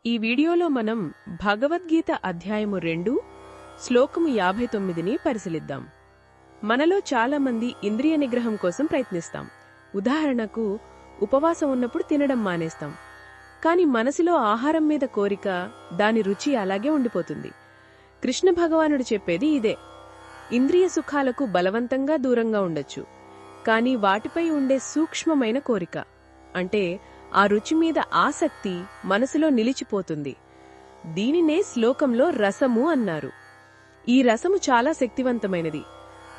ఈ వీడియోలో మనం భగవద్గీత అధ్యాయము 2 శ్లోకము 59ని పరిశీలిద్దాం. మనలో చాలామంది ఇంద్రియ నిగ్రహం కోసం ప్రయత్నిస్తాం. ఉదాహరణకు ఉపవాసం ఉన్నప్పుడు తినడం మానేస్తాం. కాని మనసులో ఆహారం మీద కోరిక, దాని రుచి అలాగే ఉండిపోతుంది. కృష్ణ భగవానుడు చెప్పేది ఇదే. ఇంద్రియ సుఖాలకు బలవంతంగా దూరంగా ఉండొచ్చు, కాని వాటిపై ఉండే సూక్ష్మమైన కోరిక అంటే ఆ రుచి మీద ఆసక్తి మనసులో నిలిచిపోతుంది. దీనినే శ్లోకంలో రసము అన్నారు. ఈ రసము చాలా శక్తివంతమైనది.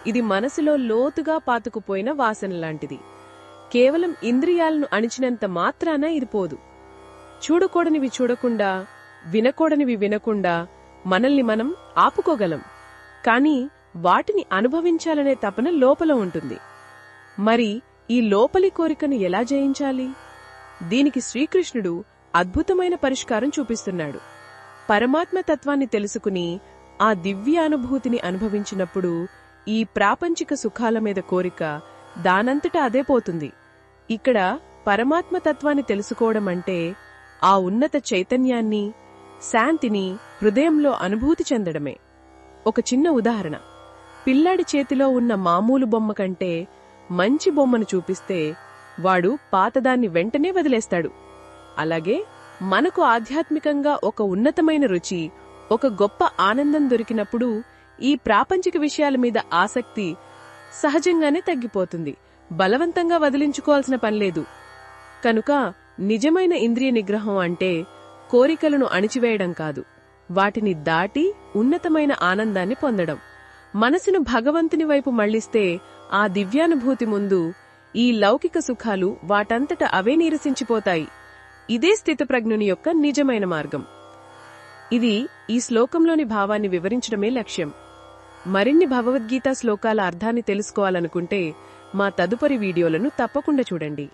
ఇది మనసులో లోతుగా పాతుకుపోయిన వాసనలాంటిది. కేవలం ఇంద్రియాలను అణిచినంత మాత్రాన ఇది పోదు. చూడకూడనివి చూడకుండా, వినకూడనివి వినకుండా మనల్ని మనం ఆపుకోగలం. కాని వాటిని అనుభవించాలనే తపన లోపల ఉంటుంది. మరి ఈ లోపలి కోరికను ఎలా జయించాలి? దీనికి శ్రీకృష్ణుడు అద్భుతమైన పరిష్కారం చూపిస్తున్నాడు. పరమాత్మ తత్వాన్ని తెలుసుకుని ఆ దివ్య అనుభూతిని అనుభవించినప్పుడు ఈ ప్రాపంచిక సుఖాల మీద కోరిక దానంతటా అదే పోతుంది. ఇక్కడ పరమాత్మ తత్వాన్ని తెలుసుకోవడం అంటే ఆ ఉన్నత చైతన్యాన్ని, శాంతిని హృదయంలో అనుభూతి చెందడమే. ఒక చిన్న ఉదాహరణ. పిల్లాడి చేతిలో ఉన్న మామూలు బొమ్మ కంటే మంచి బొమ్మను చూపిస్తే వాడు పాతదాన్ని వెంటనే వదిలేస్తాడు. అలాగే మనకు ఆధ్యాత్మికంగా ఒక ఉన్నతమైన రుచి, ఒక గొప్ప ఆనందం దొరికినప్పుడు ఈ ప్రాపంచిక విషయాల మీద ఆసక్తి సహజంగానే తగ్గిపోతుంది. బలవంతంగా వదిలించుకోవాల్సిన పనిలేదు. కనుక నిజమైన ఇంద్రియ నిగ్రహం అంటే కోరికలను అణిచివేయడం కాదు, వాటిని దాటి ఉన్నతమైన ఆనందాన్ని పొందడం. మనసును భగవంతుని వైపు మళ్లిస్తే ఆ దివ్యానుభూతి ముందు ఈ లౌకిక సుఖాలు వాటంతట అవే నీరసించిపోతాయి. ఇదే స్థితప్రజ్ఞుని యొక్క నిజమైన మార్గం. ఇది ఈ శ్లోకంలోని భావాన్ని వివరించడమే లక్ష్యం. మరిన్ని భగవద్గీత శ్లోకాల అర్థాన్ని తెలుసుకోవాలనుకుంటే మా తదుపరి వీడియోలను తప్పకుండా చూడండి.